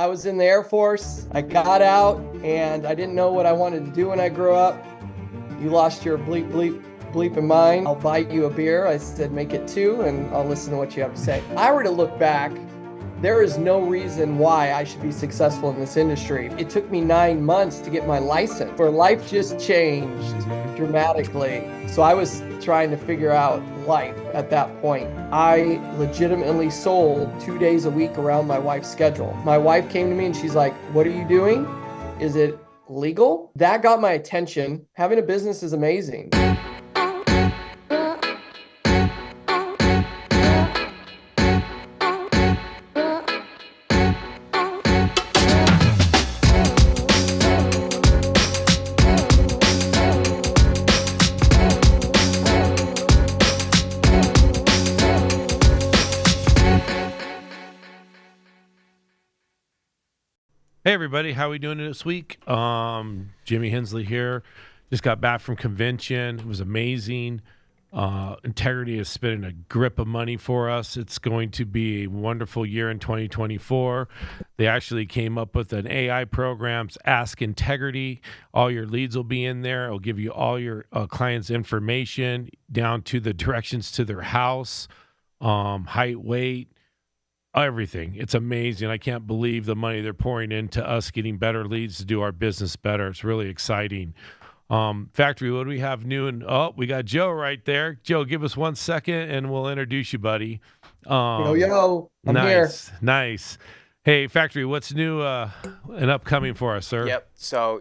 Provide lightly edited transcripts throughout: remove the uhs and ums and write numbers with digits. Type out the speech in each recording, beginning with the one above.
I was in the Air Force. I got out and I didn't know what I wanted to do when I grew up. You lost your bleep in mind. I'll buy you a beer. I said, make it two and I'll listen to what you have to say. If I were to look back, there is no reason why I should be successful in this industry. It took me 9 months to get my license, where life just changed dramatically. So I was trying to figure out life at that point. I legitimately sold 2 days a week around my wife's schedule. My wife came to me and she's like, what are you doing? Is it legal? That got my attention. Having a business is amazing. Hey everybody, how are we doing this week? Jimmy Hensley here. Just got back from convention. It was amazing. Integrity is spending a grip of money for us. It's going to be a wonderful year in 2024. They actually came up with an AI program, Ask Integrity. All your leads will be in there. It'll give you all your clients' information down to the directions to their house, height, weight, everything. It's amazing. I can't believe the money they're pouring into us getting better leads to do our business better. It's really exciting. Factory, what do we have new? And we got Joe right there. Joe, give us 1 second and we'll introduce you, buddy. Yo, I'm here. Nice. Hey, Factory, what's new and upcoming for us, sir? Yep. So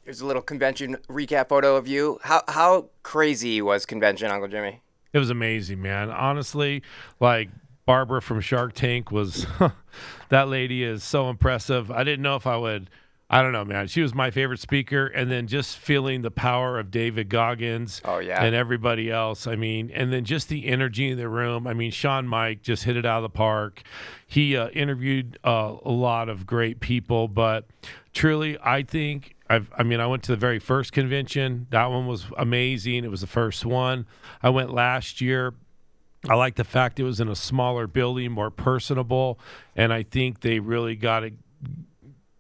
there's a little convention recap photo of you. How crazy was convention, Uncle Jimmy? It was amazing, man. Honestly, like Barbara from Shark Tank was, that lady is so impressive. I didn't know if I would, I don't know, man. She was my favorite speaker. And then just feeling the power of David Goggins and everybody else. I mean, and then just the energy in the room. I mean, Sean Mike just hit it out of the park. He interviewed a lot of great people, but truly, I think, I went to the very first convention. That one was amazing. It was the first one. I went last year. I like the fact it was in a smaller building, more personable, and I think they really got it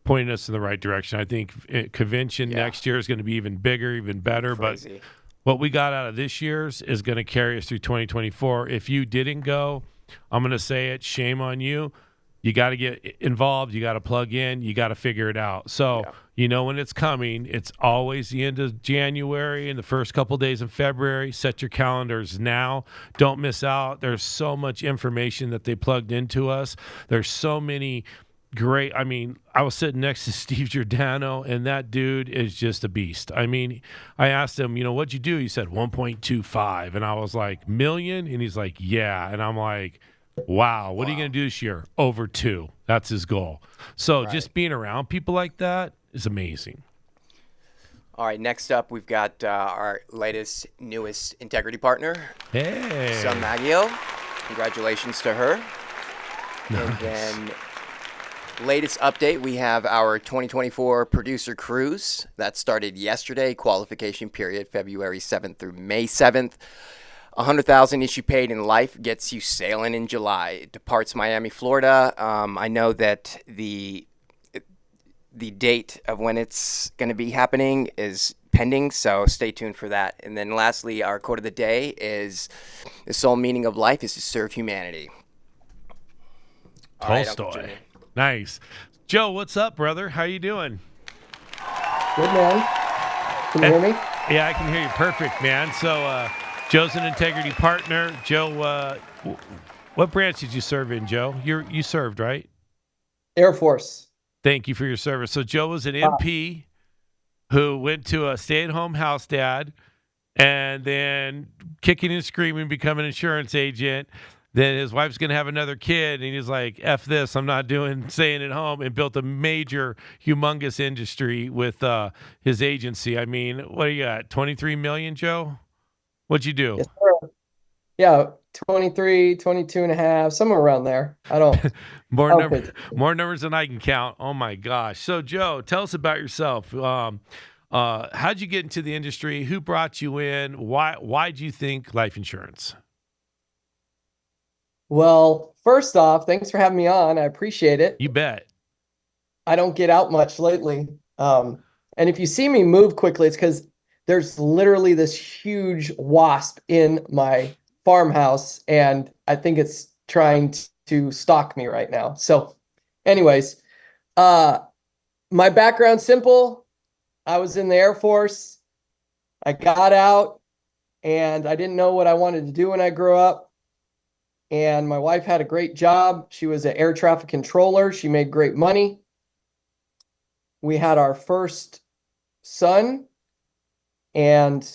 pointing us in the right direction. I think convention next year is going to be even bigger, even better. Crazy. But what we got out of this year's is going to carry us through 2024. If you didn't go, I'm going to say it, shame on you. You got to get involved. You got to plug in. You got to figure it out. So, you know when it's coming. It's always the end of January and the first couple days in February. Set your calendars now. Don't miss out. There's so much information that they plugged into us. There's so many great. I mean, I was sitting next to Steve Giordano, and that dude is just a beast. I mean, I asked him, what'd you do? He said 1.25. And I was like, million? And he's like, yeah. And I'm like, wow, what are you going to do this year? Over 2. That's his goal. So just being around people like that is amazing. All right, next up, we've got our newest integrity partner, Sun Maggio. Congratulations to her. Nice. And then latest update, we have our 2024 producer cruise. That started yesterday, qualification period February 7th through May 7th. $100,000 issue paid in life gets you sailing in July. It departs Miami, Florida. I know that the date of when it's going to be happening is pending, so stay tuned for that. And then lastly, our quote of the day is, the sole meaning of life is to serve humanity. Tolstoy. Nice. Joe, what's up, brother? How you doing? Good, man. Can you hear me? Yeah, I can hear you perfect, man. So Joe's an integrity partner. Joe, what branch did you serve in, Joe? You served, right? Air Force. Thank you for your service. So Joe was an MP who went to a stay-at-home house dad and then kicking and screaming, become an insurance agent. Then his wife's going to have another kid, and he's like, F this, I'm not staying at home, and built a major, humongous industry with his agency. I mean, what do you got, 23 million, Joe? What'd you do? Yes, sir. Yeah, 23, 22 and a half, somewhere around there. I don't. more numbers than I can count. Oh, my gosh. So, Joe, tell us about yourself. How'd you get into the industry? Who brought you in? Why'd you think life insurance? Well, first off, thanks for having me on. I appreciate it. You bet. I don't get out much lately. And if you see me move quickly, it's because there's literally this huge wasp in my farmhouse, and I think it's trying to stalk me right now. So, anyways, uh, my background's simple. I was in the Air Force. I got out, and I didn't know what I wanted to do when I grew up. And my wife had a great job. She was an air traffic controller. She made great money. We had our first son, and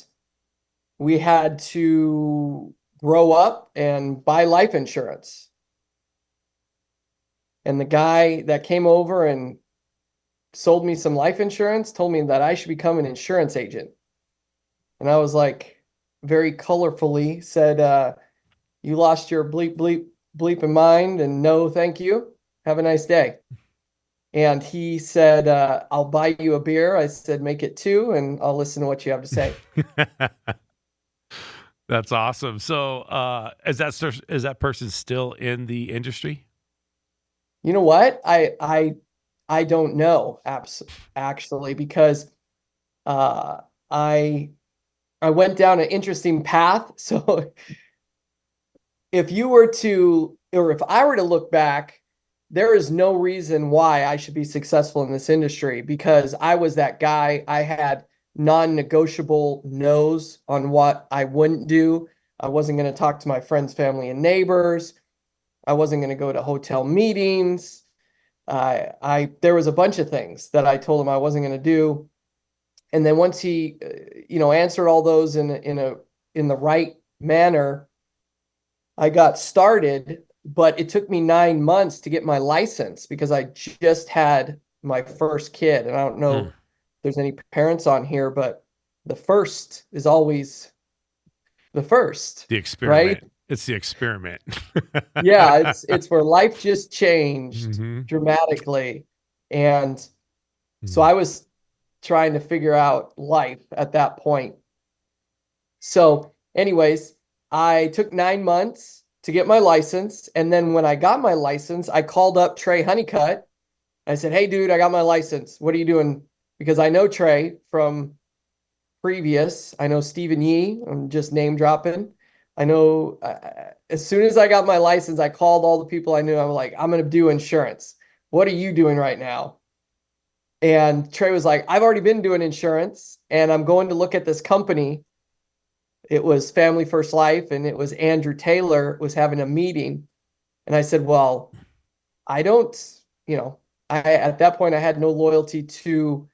we had to grow up and buy life insurance. And the guy that came over and sold me some life insurance told me that I should become an insurance agent. And I was like, very colorfully said, you lost your bleep in mind, and no, thank you. Have a nice day. And he said, I'll buy you a beer. I said, make it two, and I'll listen to what you have to say. That's awesome. So, is that person still in the industry? You know what? I don't know actually, because uh, I I went down an interesting path. So if you were to, or if I were to look back, there is no reason why I should be successful in this industry, because I was that guy. I had non-negotiable no's on what I wouldn't do. I wasn't going to talk to my friends, family, and neighbors. I wasn't going to go to hotel meetings. There was a bunch of things that I told him I wasn't going to do. And then once he, answered all those in the right manner, I got started. But it took me 9 months to get my license, because I just had my first kid. And I don't know if there's any parents on here, but the first is always the first, The experiment. right? It's the experiment. Yeah, it's where life just changed Hmm. dramatically. And so I was trying to figure out life at that point. So, anyways, I took 9 months to get my license. And then when I got my license, I called up Trey Honeycutt. I said, hey, dude, I got my license. What are you doing? Because I know Trey from previous. I know Stephen Yee. I'm just name dropping. I know as soon as I got my license, I called all the people I knew. I'm like, I'm going to do insurance. What are you doing right now? And Trey was like, I've already been doing insurance, and I'm going to look at this company. It was Family First Life, and it was Andrew Taylor was having a meeting. And I said, well, I don't, at that point I had no loyalty to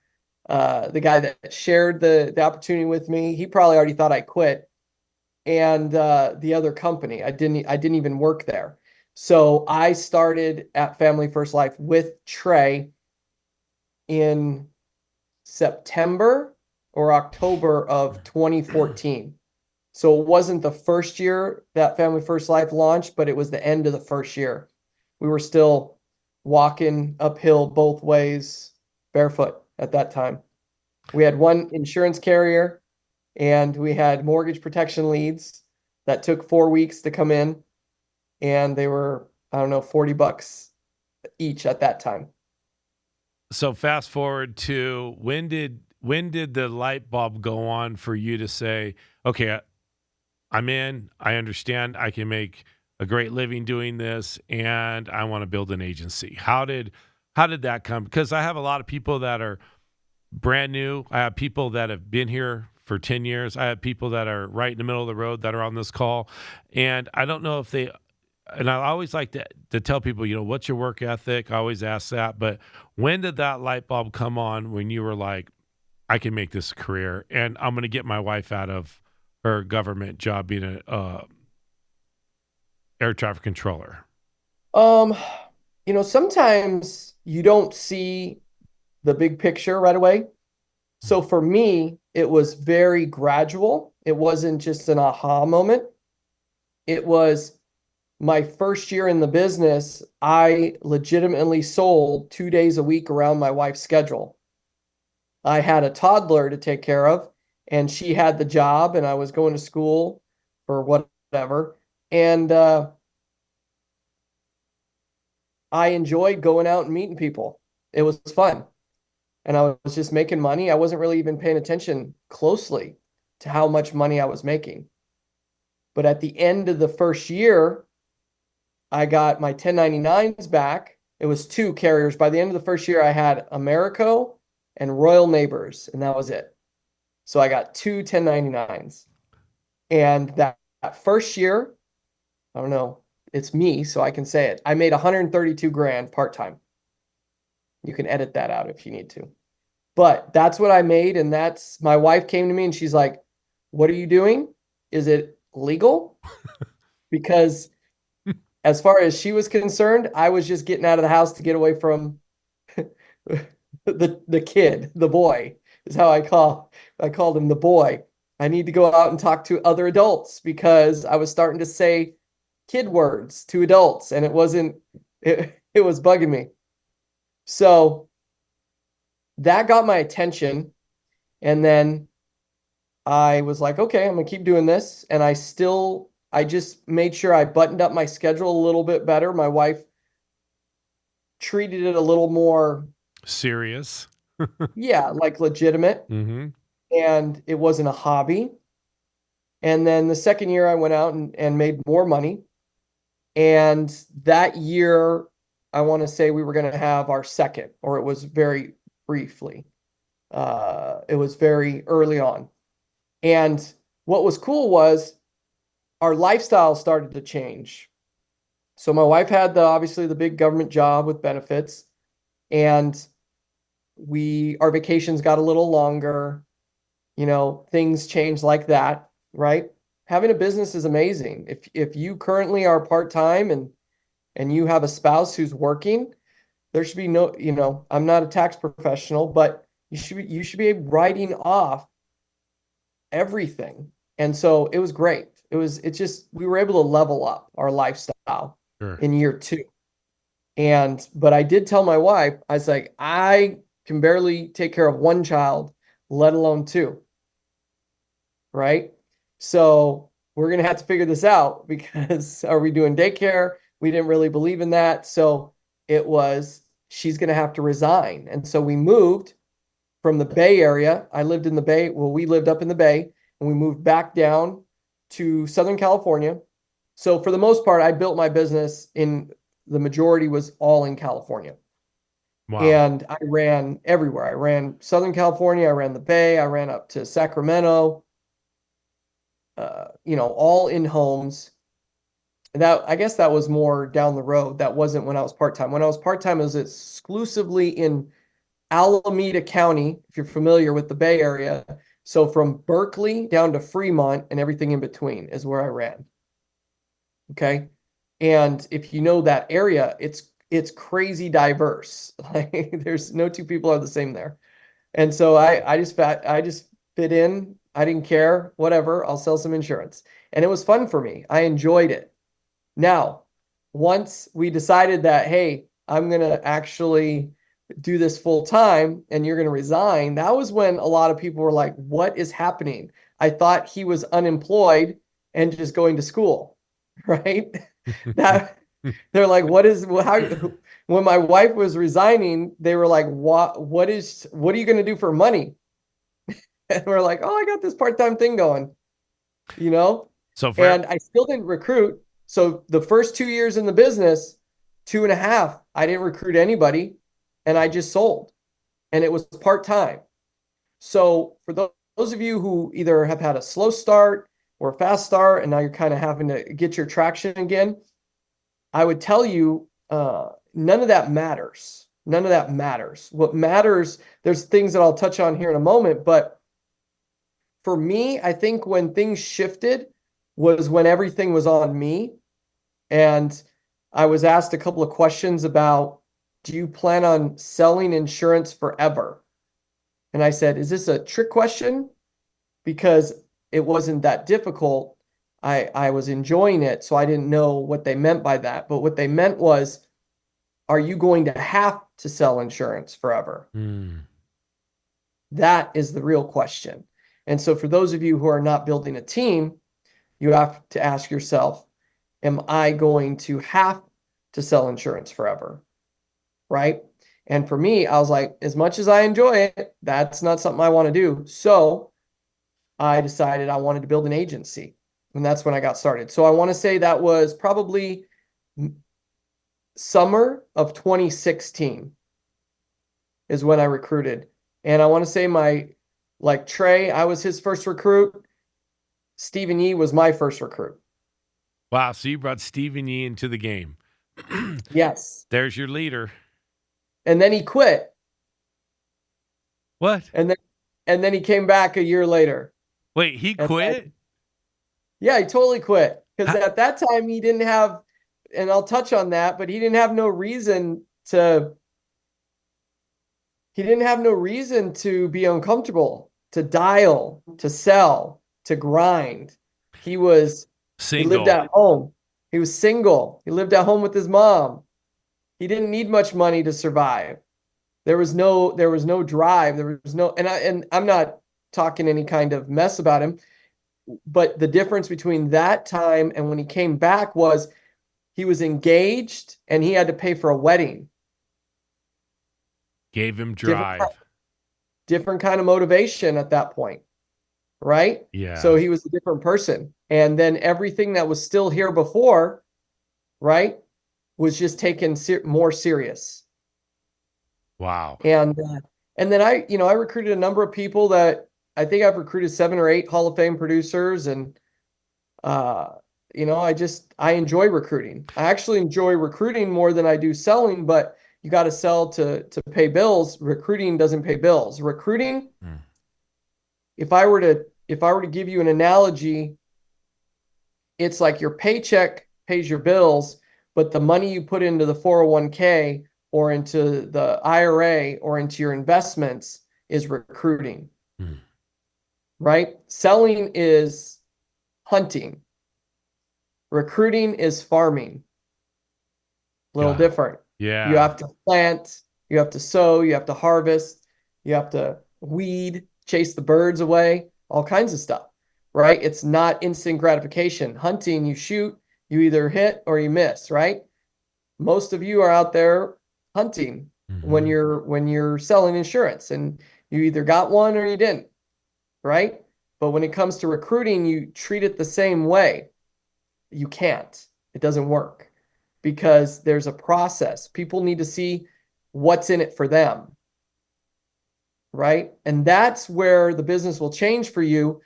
the guy that shared the opportunity with me. He probably already thought I quit. And the other company, I didn't even work there. So I started at Family First Life with Trey in September or October of 2014. So it wasn't the first year that Family First Life launched, but it was the end of the first year. We were still walking uphill both ways barefoot at that time. We had one insurance carrier, and we had mortgage protection leads that took 4 weeks to come in, and they were, I don't know, $40 each at that time. So fast forward to when did the light bulb go on for you to say, okay, I'm in, I understand I can make a great living doing this, and I want to build an agency. How did that come? Because I have a lot of people that are brand new. I have people that have been here for 10 years. I have people that are right in the middle of the road that are on this call. And I don't know if they, and I always like to tell people, what's your work ethic? I always ask that. But when did that light bulb come on when you were like, I can make this a career, and I'm going to get my wife out of her government job being a air traffic controller? Sometimes you don't see the big picture right away. So for me, it was very gradual. It wasn't just an aha moment. It was my first year in the business. I legitimately sold 2 days a week around my wife's schedule. I had a toddler to take care of, and she had the job, and I was going to school for whatever. And I enjoyed going out and meeting people. it was fun. And I was just making money. I wasn't really even paying attention closely to how much money I was making. But at the end of the first year, I got my 1099s back. It was two carriers. By the end of the first year, I had Americo and Royal Neighbors, and that was it. So I got two 1099s. And that first year, I don't know, it's me, so I can say it. I made 132 grand part-time. You can edit that out if you need to. But that's what I made. And that's my wife came to me and she's like, what are you doing? Is it legal? Because as far as she was concerned, I was just getting out of the house to get away from the kid, the boy is how I called him the boy. I need to go out and talk to other adults because I was starting to say kid words to adults and it was bugging me. So that got my attention. And then I was like, okay, I'm gonna keep doing this. And I just made sure I buttoned up my schedule a little bit better. My wife treated it a little more serious. yeah, like legitimate. Mm-hmm. And it wasn't a hobby. And then the second year I went out and made more money. And that year, I want to say we were going to have our second, or it was very briefly. It was very early on. And what was cool was our lifestyle started to change. So my wife had obviously the big government job with benefits, and our vacations got a little longer, things changed like that, right? Having a business is amazing. If you currently are part-time and you have a spouse who's working, there should be no, I'm not a tax professional, but you should be writing off everything. And so it was great. We were able to level up our lifestyle in year 2. But I did tell my wife, I was like, I can barely take care of one child, let alone 2. Right? So we're going to have to figure this out because are we doing daycare? We didn't really believe in that. So she's going to have to resign. And so we moved from the Bay Area. I lived in the Bay. Well, we lived up in the Bay and we moved back down to Southern California. So for the most part, I built my business the majority was all in California. Wow. And I ran everywhere. I ran Southern California. I ran the Bay. I ran up to Sacramento, all in homes. And I guess that was more down the road. That wasn't when I was part-time. When I was part-time, it was exclusively in Alameda County, if you're familiar with the Bay Area. So from Berkeley down to Fremont and everything in between is where I ran. Okay. And if you know that area, it's crazy diverse. Like there's no two people are the same there. And so I just fit in. I didn't care, whatever. I'll sell some insurance. And it was fun for me. I enjoyed it. Now, once we decided that, hey, I'm going to actually do this full time and you're going to resign, that was when a lot of people were like, what is happening? I thought he was unemployed and just going to school, right? They're like, when my wife was resigning, they were like, what are you going to do for money? And we're like, oh, I got this part-time thing going, and I still didn't recruit. So the first 2 years in the business, 2.5, I didn't recruit anybody and I just sold and it was part-time. So for those of you who either have had a slow start or a fast start, and now you're kind of having to get your traction again, I would tell you, none of that matters. None of that matters. What matters, there's things that I'll touch on here in a moment, but for me, I think when things shifted was when everything was on me. And I was asked a couple of questions about, do you plan on selling insurance forever? And I said, is this a trick question? Because it wasn't that difficult. I was enjoying it, so I didn't know what they meant by that. But what they meant was, are you going to have to sell insurance forever? That is the real question. And so for those of you who are not building a team, you have to ask yourself, am I going to have to sell insurance forever? Right? And for me, I was like, as much as I enjoy it, that's not something I want to do. So I decided I wanted to build an agency. And that's when I got started. So I want to say that was probably summer of 2016 is when I recruited. And I want to say like Trey, I was his first recruit. Stephen Yee was my first recruit. Wow. So you brought Stephen Yee into the game. Yes. There's your leader. And then he quit. What? And then he came back a year later. Wait, he quit? Yeah, he totally quit. Because at that time he didn't have, and I'll touch on that, but he didn't have no reason to be uncomfortable, to dial, to sell, to grind. He was single. He lived at home. He was single. He lived at home with his mom. He didn't need much money to survive. There was no drive. There was no, and I'm not talking any kind of mess about him, but the difference between that time and when he came back was he was engaged and he had to pay for a wedding. Gave him drive. Different kind of motivation at that point, right? Yeah. So he was a different person. And then everything that was still here before, right, was just taken more serious. Wow. And then I recruited a number of people that I think I've recruited 7 or 8 Hall of Fame producers. And, I enjoy recruiting. I actually enjoy recruiting more than I do selling, but you got to sell to pay bills. Recruiting doesn't pay bills. Recruiting, if I were to give you an analogy, it's like your paycheck pays your bills, but the money you put into the 401k or into the IRA or into your investments is recruiting. Right? Selling is hunting. Recruiting is farming. A little different. Yeah. You have to plant, you have to sow, you have to harvest, you have to weed, chase the birds away, all kinds of stuff, right? It's not instant gratification. Hunting, you shoot, you either hit or you miss, right? Most of you are out there hunting when you're selling insurance, and you either got one or you didn't, right? But when it comes to recruiting, you treat it the same way. You can't. It doesn't work. Because there's a process. People need to see what's in it for them, right? And that's where the business will change for you.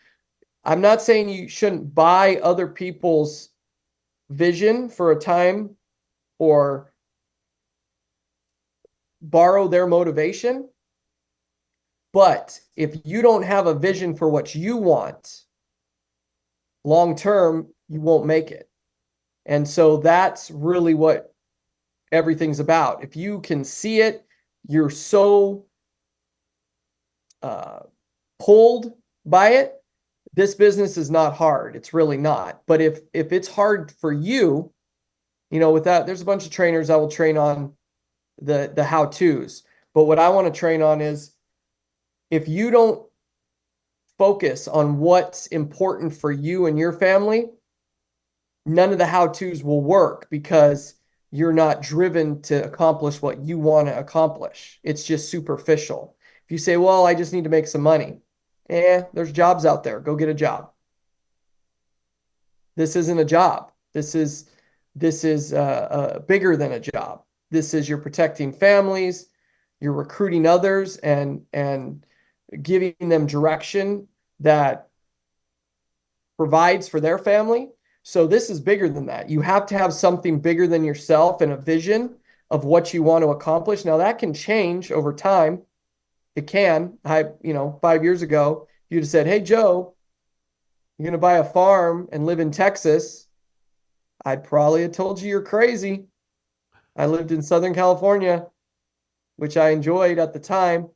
I'm not saying you shouldn't buy other people's vision for a time or borrow their motivation. But if you don't have a vision for what you want, long term, you won't make it. And so that's really what everything's about. If you can see it, you're so pulled by it. This business is not hard. It's really not. But if it's hard for you, with that, there's a bunch of trainers that will train on the how-tos. But what I want to train on is if you don't focus on what's important for you and your family, none of the how-tos will work because you're not driven to accomplish what you want to accomplish. It's just superficial. If you say, well, I just need to make some money. There's jobs out there. Go get a job. This isn't a job. This is bigger than a job. This is you're protecting families, you're recruiting others and giving them direction that provides for their family. So this is bigger than that. You have to have something bigger than yourself and a vision of what you want to accomplish. Now that can change over time. It can. 5 years ago, you'd have said, hey, Joe, you're going to buy a farm and live in Texas. I'd probably have told you you're crazy. I lived in Southern California, which I enjoyed at the time.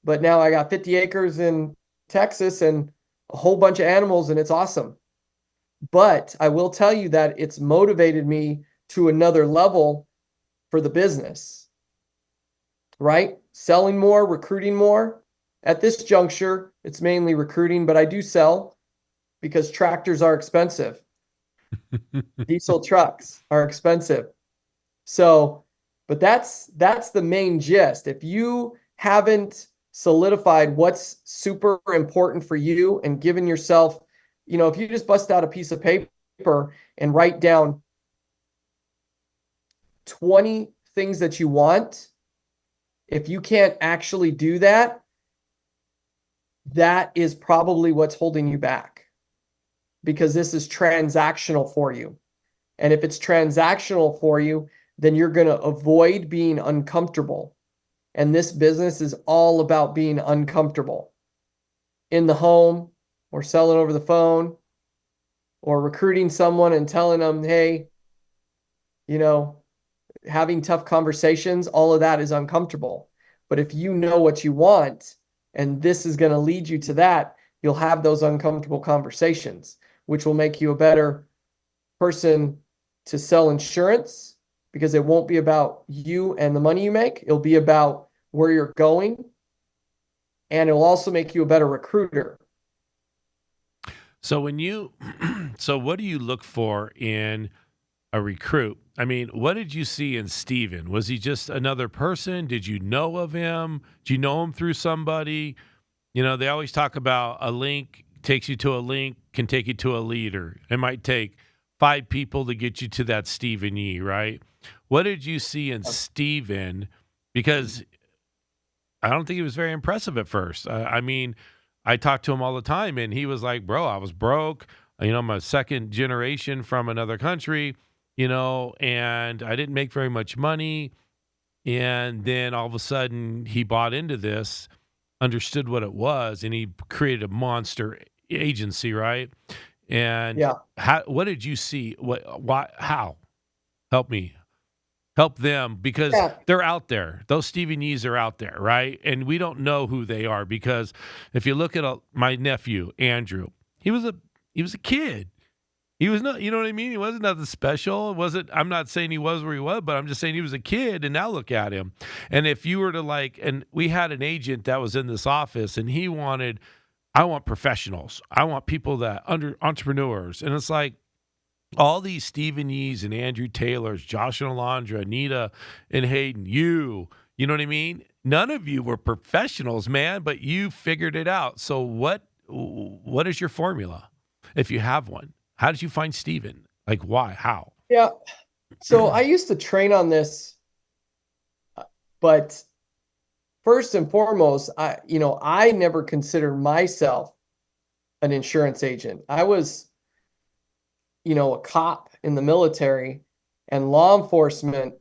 But now I got 50 acres in Texas and a whole bunch of animals, and it's awesome. But I will tell you that it's motivated me to another level for the business, right? Selling more, recruiting more. At this juncture, it's mainly recruiting, but I do sell because tractors are expensive. Diesel trucks are expensive. So But that's the main gist. If you haven't solidified what's super important for you and given yourself, if you just bust out a piece of paper and write down 20 things that you want, if you can't actually do that, that is probably what's holding you back, because this is transactional for you. And if it's transactional for you, then you're going to avoid being uncomfortable. And this business is all about being uncomfortable in the home, or selling over the phone, or recruiting someone and telling them, hey, having tough conversations. All of that is uncomfortable. But if you know what you want, and this is going to lead you to that, you'll have those uncomfortable conversations, which will make you a better person to sell insurance, because it won't be about you and the money you make. It'll be about where you're going. And it'll also make you a better recruiter. So so what do you look for in a recruit? I mean, what did you see in Steven? Was he just another person? Did you know of him? Do you know him through somebody? They always talk about a link takes you to a link, can take you to a leader. It might take 5 people to get you to that Stephen Yee, right? What did you see in Steven? Because I don't think he was very impressive at first. I mean, I talked to him all the time, and he was like, bro, I was broke. I'm a second generation from another country, and I didn't make very much money. And then all of a sudden he bought into this, understood what it was, and he created a monster agency, right? And Yeah. what did you see? How? Help me. Help them, because they're out there. Those Stephen Yees are out there, right? And we don't know who they are, because if you look at my nephew, Andrew, he was a kid. He was not, you know what I mean? He wasn't nothing special. I'm not saying he was where he was, but I'm just saying he was a kid, and now look at him. And if you were to and we had an agent that was in this office, and I want professionals. I want people that entrepreneurs. And it's like, all these Stephen Yees and Andrew Taylors, Josh and Alondra, Anita and Hayden, you know what I mean? None of you were professionals, man, but you figured it out. So what is your formula, if you have one? How did you find Stephen? Like, why? How? Yeah. So I used to train on this, but first and foremost, I never considered myself an insurance agent. I was a cop in the military, and law enforcement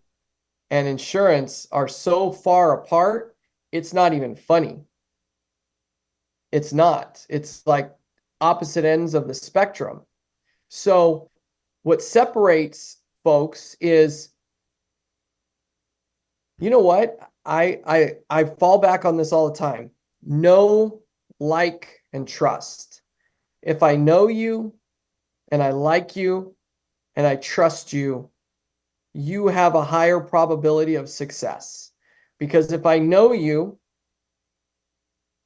and insurance are so far apart, it's not even funny. It's not. It's like opposite ends of the spectrum. So what separates folks is, what? I fall back on this all the time. Know, like, and trust. If I know you, and I like you, and I trust you, you have a higher probability of success. Because if I know you,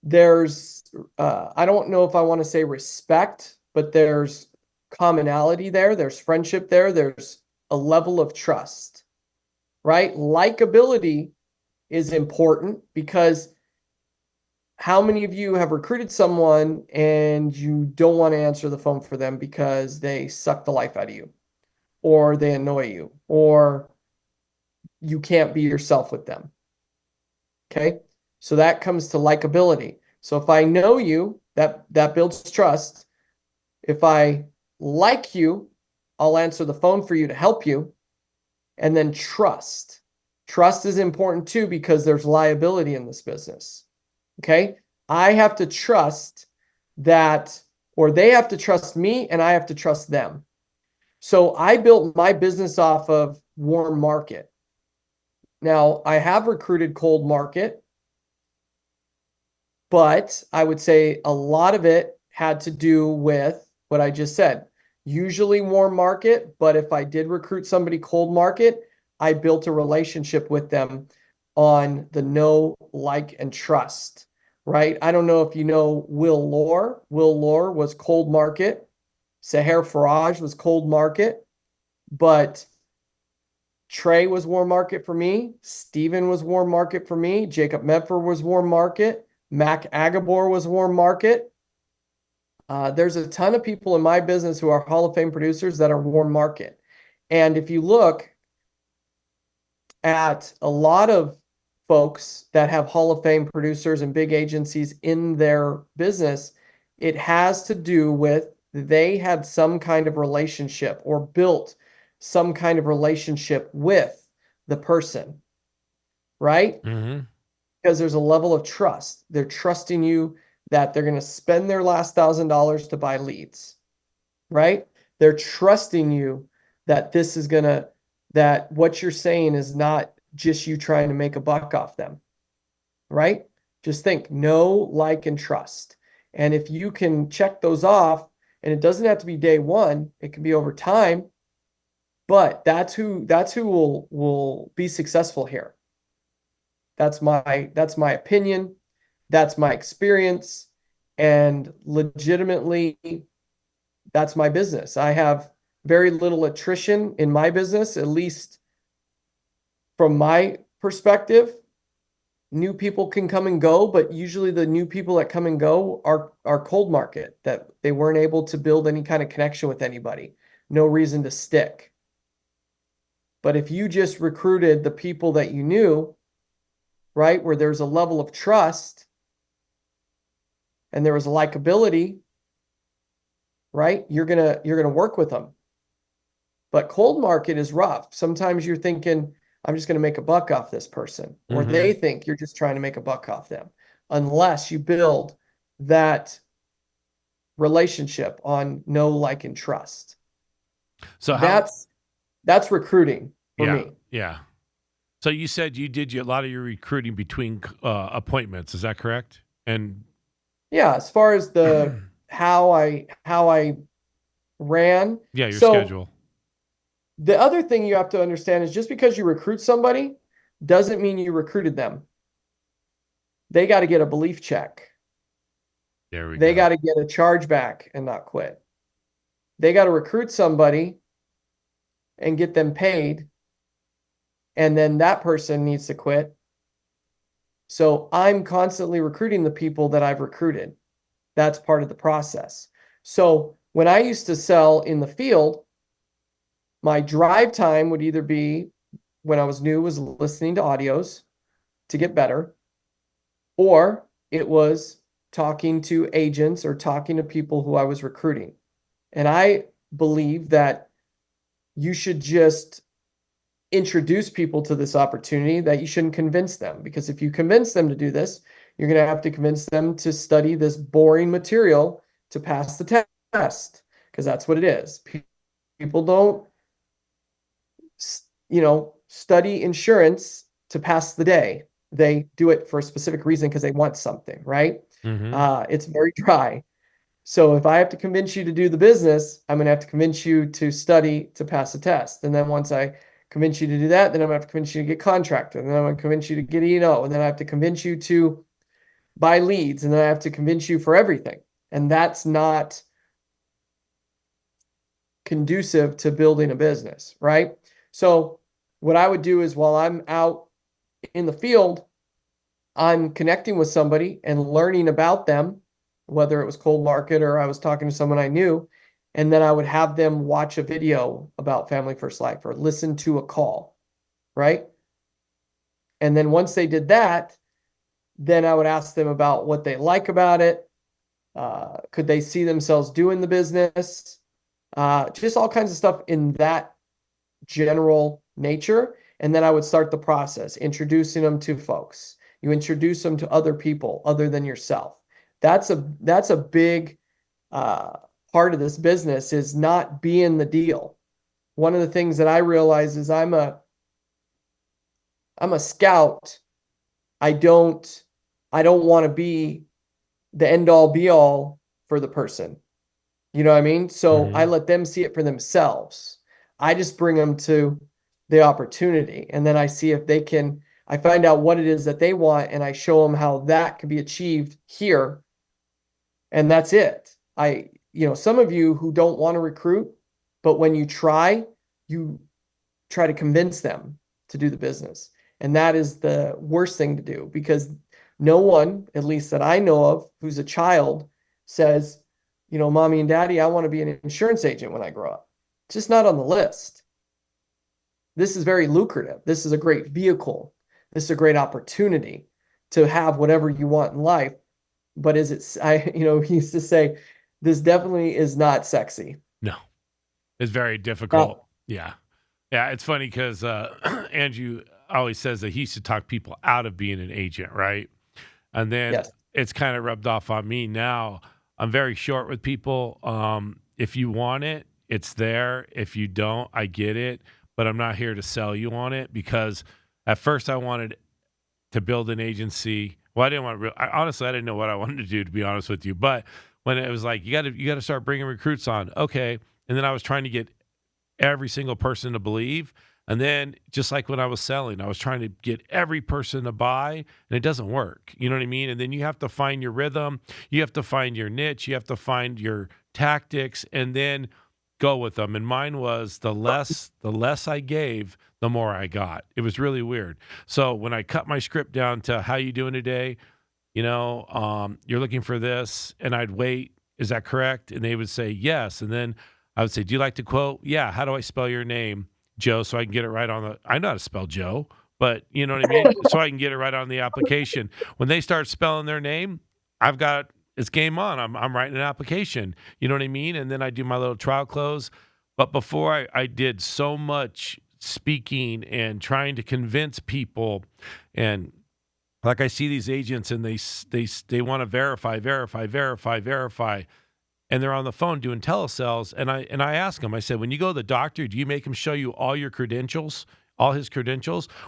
there's, I don't know if I want to say respect, but there's commonality there. There's friendship there. There's a level of trust, right? Likability is important, because how many of you have recruited someone and you don't want to answer the phone for them because they suck the life out of you, or they annoy you, or you can't be yourself with them? Okay. So that comes to likability. So if I know you, that builds trust. If I like you, I'll answer the phone for you to help you. And then trust. Trust is important too, because there's liability in this business. Okay. I have to trust that, or they have to trust me, and I have to trust them. So I built my business off of warm market. Now, I have recruited cold market, but I would say a lot of it had to do with what I just said. Usually warm market, but if I did recruit somebody cold market, I built a relationship with them on the know, like, and trust, right? I don't know if you know Will Lore. Will Lore was cold market. Seher Faraj was cold market. But Trey was warm market for me. Steven was warm market for me. Jacob Medford was warm market. Mac Agabor was warm market. There's a ton of people in my business who are Hall of Fame producers that are warm market. And if you look at a lot of folks that have Hall of Fame producers and big agencies in their business, it has to do with they had some kind of relationship or built some kind of relationship with the person, right? Mm-hmm. Because there's a level of trust. They're trusting you that they're going to spend their last $1,000 to buy leads, right? They're trusting you that this is going to, that what you're saying is not just you trying to make a buck off them, right? Just think know, like, and trust. And if you can check those off, and it doesn't have to be day one, it can be over time, but that's who will be successful here. That's my opinion. That's my experience. And legitimately, that's my business. I have very little attrition in my business, at least from my perspective. New people can come and go, but usually the new people that come and go are cold market, that they weren't able to build any kind of connection with anybody. No reason to stick. But if you just recruited the people that you knew, right, where there's a level of trust and there was a likability, right, you're gonna work with them. But cold market is rough. Sometimes you're thinking, I'm just gonna make a buck off this person, or Mm-hmm. they think you're just trying to make a buck off them, unless you build that relationship on know, like, and trust. So how? That's recruiting for Yeah, me. yeah. So you said you did a lot of your recruiting between appointments. Is that correct? And Yeah, as far as the how I ran. yeah, your So schedule. the other thing you have to understand is just because you recruit somebody doesn't mean you recruited them. They got to get a belief check. There we They go. got to get a chargeback and not quit. They got to recruit somebody and get them paid. And then that person needs to quit. So I'm constantly recruiting the people that I've recruited. That's part of the process. So when I used to sell in the field, my drive time would either be when I was new was listening to audios to get better, or it was talking to agents or talking to people who I was recruiting. And I believe that you should just introduce people to this opportunity, that you shouldn't convince them, because if you convince them to do this, you're going to have to convince them to study this boring material to pass the test, because that's what it is. People don't, study insurance to pass the day. They do it for a specific reason because they want something, right? Mm-hmm. It's very dry. So if I have to convince you to do the business, I'm going to have to convince you to study to pass the test. And then once I convince you to do that, then I'm going to have to convince you to get contracted. And then I'm going to convince you to get E&O. And then I have to convince you to buy leads. And then I have to convince you for everything. And that's not conducive to building a business, right? So what I would do is while I'm out in the field, I'm connecting with somebody and learning about them, whether it was cold market or I was talking to someone I knew. And then I would have them watch a video about Family First Life or listen to a call, right? And then once they did that, then I would ask them about what they like about it. Could they see themselves doing the business? Just all kinds of stuff in that general nature. And then I would start the process, introducing them to folks. You introduce them to other people other than yourself. That's a big part of this business, is not being the deal. One of the things that I realize is I'm a scout. I don't want to be the end all be all for the person. You know what I mean? So I let them see it for themselves. I just bring them to the opportunity, and then I see if they can, I find out what it is that they want, and I show them how that can be achieved here. And that's it. Some of you who don't want to recruit, but when you try, you try to convince them to do the business. And that is the worst thing to do, because no one, at least that I know of, who's a child says, mommy and daddy, I want to be an insurance agent when I grow up. It's just not on the list. This is very lucrative. This is a great vehicle. This is a great opportunity to have whatever you want in life. But he used to say, this definitely is not sexy. No, it's very difficult. Yeah. Yeah. It's funny because Andrew always says that he should talk people out of being an agent, right? And then Yes. it's kind of rubbed off on me now. I'm very short with people. If you want it, it's there. If you don't, I get it. But I'm not here to sell you on it, because at first I wanted to build an agency. Well, I didn't want to. Honestly, I didn't know what I wanted to do, to be honest with you. But when it was like, you got to start bringing recruits on, okay. And then I was trying to get every single person to believe. And then just like when I was selling, I was trying to get every person to buy, and it doesn't work. You know what I mean? And then you have to find your rhythm. You have to find your niche. You have to find your tactics, and then go with them. And mine was the less I gave, the more I got. It was really weird. So when I cut my script down to how you doing today, you're looking for this, and I'd wait, is that correct? And they would say yes. And then I would say, do you like to quote? Yeah. How do I spell your name? Joe, so I can get it right on I know how to spell Joe, but you know what I mean? So I can get it right on the application. When they start spelling their name, it's game on. I'm writing an application. You know what I mean? And then I do my little trial close. But before I did so much speaking and trying to convince people, and like I see these agents and they want to verify, and they're on the phone doing telesales, and I ask them, I said, when you go to the doctor, do you make him show you all his credentials,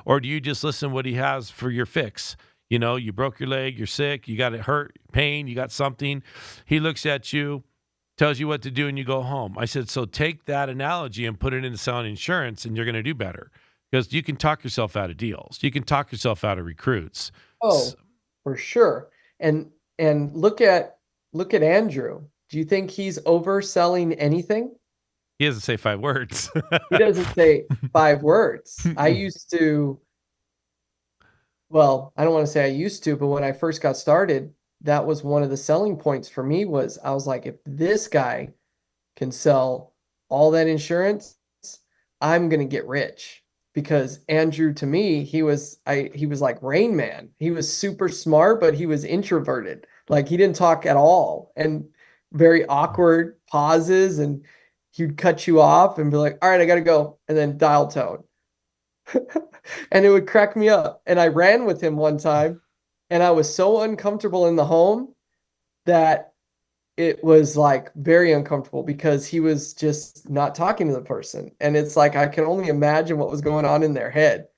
or do you just listen to what he has for your fix? You broke your leg, you're sick, you got it hurt, pain, you got something. He looks at you, tells you what to do, and you go home. I said, so take that analogy and put it into selling insurance, and you're going to do better, because you can talk yourself out of deals. You can talk yourself out of recruits. Oh, for sure. And look at Andrew. Do you think he's overselling anything? He doesn't say 5 words. He doesn't say 5 words. I don't want to say I used to, but when I first got started, that was one of the selling points for me. I was like, if this guy can sell all that insurance, I'm going to get rich. Because Andrew, to me, he was like Rain Man. He was super smart, but he was introverted. Like, he didn't talk at all, and very awkward pauses, and he'd cut you off and be like, all right, I got to go. And then dial tone. And it would crack me up. And I ran with him one time, and I was so uncomfortable in the home that it was like very uncomfortable, because he was just not talking to the person. And it's like, I can only imagine what was going on in their head.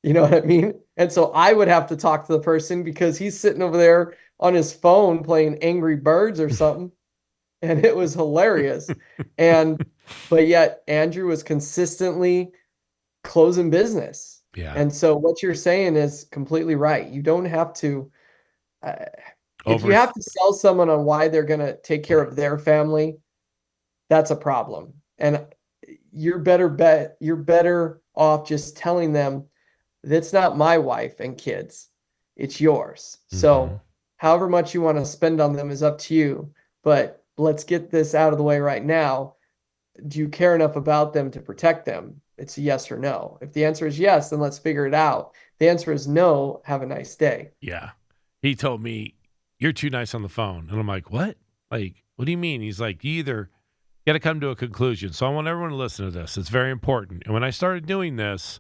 You know what I mean? And so I would have to talk to the person, because he's sitting over there on his phone playing Angry Birds or something. And it was hilarious. But yet Andrew was consistently closing business. Yeah. And so what you're saying is completely right. You don't have to, if you have to sell someone on why they're going to take care of their family, that's a problem. And you're better off just telling them, that's not my wife and kids, it's yours. Mm-hmm. So however much you want to spend on them is up to you, but let's get this out of the way right now. Do you care enough about them to protect them? It's a yes or no. If the answer is yes, then let's figure it out. If the answer is no, have a nice day. Yeah. He told me, you're too nice on the phone. And I'm like, what? Like, what do you mean? He's like, you got to come to a conclusion. So I want everyone to listen to this. It's very important. And when I started doing this,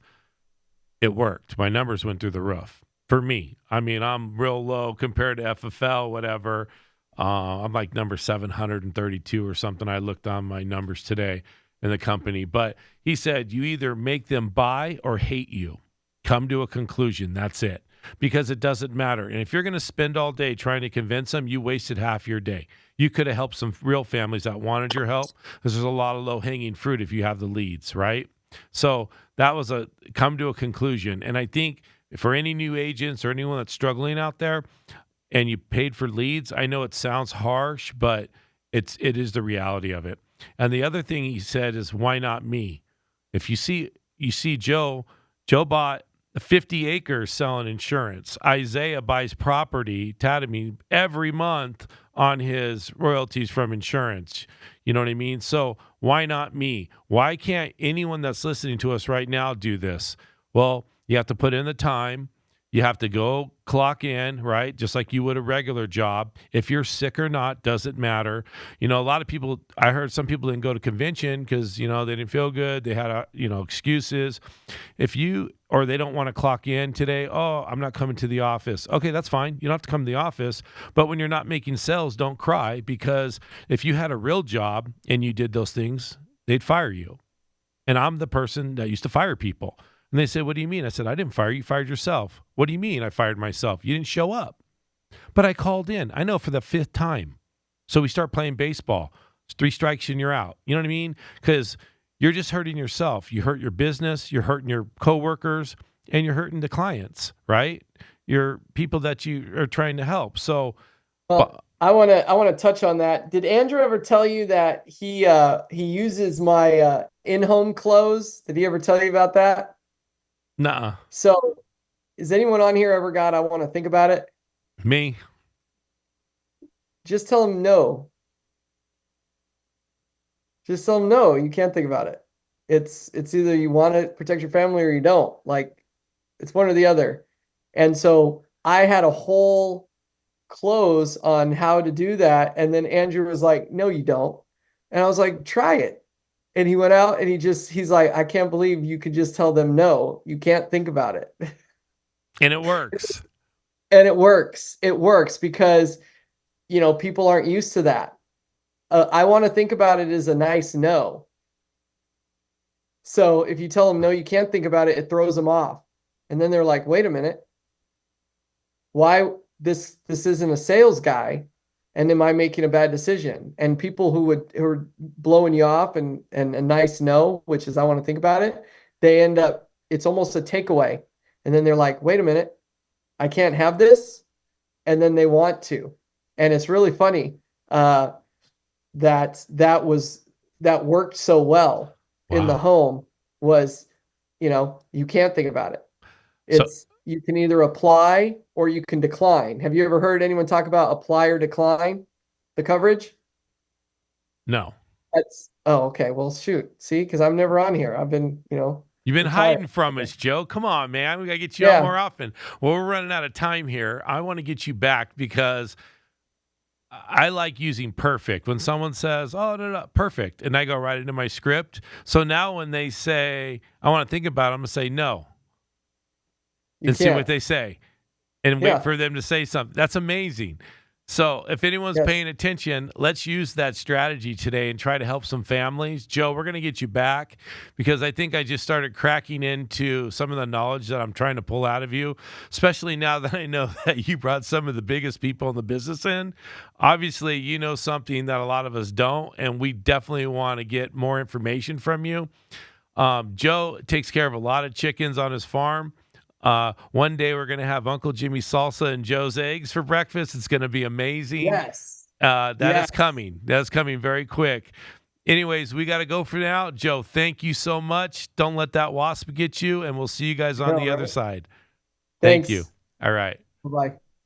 it worked. My numbers went through the roof for me. I mean, I'm real low compared to FFL, whatever. I'm like number 732 or something. I looked on my numbers today in the company. But he said, you either make them buy or hate you. Come to a conclusion. That's it. Because it doesn't matter. And if you're going to spend all day trying to convince them, you wasted half your day. You could have helped some real families that wanted your help, because there's a lot of low-hanging fruit if you have the leads, right? So that was come to a conclusion. And I think for any new agents or anyone that's struggling out there and you paid for leads, I know it sounds harsh, but it is the reality of it. And the other thing he said is, why not me? If you see you see Joe bought 50 acres selling insurance. Isaiah buys property, Tadamy, every month on his royalties from insurance. You know what I mean? So why not me? Why can't anyone that's listening to us right now do this? Well, you have to put in the time. You have to go clock in, right? Just like you would a regular job. If you're sick or not, doesn't matter. You know, a lot of people, I heard some people didn't go to convention because, you know, they didn't feel good. They had, excuses. Or they don't want to clock in today. Oh, I'm not coming to the office. Okay, that's fine. You don't have to come to the office. But when you're not making sales, don't cry, because if you had a real job and you did those things, they'd fire you. And I'm the person that used to fire people. And they said, what do you mean? I said, I didn't fire you. You fired yourself. What do you mean I fired myself? You didn't show up. But I called in. I know, for the 5th time. So we start playing baseball. It's 3 strikes and you're out. You know what I mean? Because you're just hurting yourself. You hurt your business. You're hurting your coworkers. And you're hurting the clients, right? You're people that you are trying to help. So, well, I want to touch on that. Did Andrew ever tell you that he uses my in-home clothes? Did he ever tell you about that? nuh-uh. So, is anyone on here ever got, I want to think about it? Me? Just tell him no. Just tell him no. You can't think about it. It's either you want to protect your family or you don't. Like, it's one or the other. And so I had a whole close on how to do that. And then Andrew was like, no, you don't. And I was like, try it. And he went out and he's like, I can't believe you could just tell them no. You can't think about it. And it works. And it works. It works because, people aren't used to that. I want to think about it as a nice no. So if you tell them no, you can't think about it, it throws them off. And then they're like, wait a minute. Why this isn't a sales guy? And am I making a bad decision? And people who are blowing you off and a nice no, which is I want to think about it, they end up, it's almost a takeaway. And then they're like, wait a minute, I can't have this. And then they want to. And it's really funny that worked so well in the home was, you can't think about it. You can either apply or you can decline. Have you ever heard anyone talk about apply or decline the coverage? No. Okay. Well, shoot. See, because I'm never on here. I've been, You've been hiding from us, Joe. Come on, man. We got to get you on more often. Well, we're running out of time here. I want to get you back because I like using perfect. When someone says, oh, no, perfect, and I go right into my script. So now when they say, I want to think about it, I'm going to say no. See what they say and wait for them to say something. That's amazing. So if anyone's paying attention, let's use that strategy today and try to help some families. Joe, we're going to get you back because I think I just started cracking into some of the knowledge that I'm trying to pull out of you, especially now that I know that you brought some of the biggest people in the business in. Obviously, you know something that a lot of us don't, and we definitely want to get more information from you. Joe takes care of a lot of chickens on his farm. One day we're going to have Uncle Jimmy's salsa and Joe's eggs for breakfast. It's going to be amazing. Yes. That is coming. That's coming very quick. Anyways, we got to go for now. Joe, thank you so much. Don't let that wasp get you, and we'll see you guys on the other side. Thank you. All right. Bye-bye.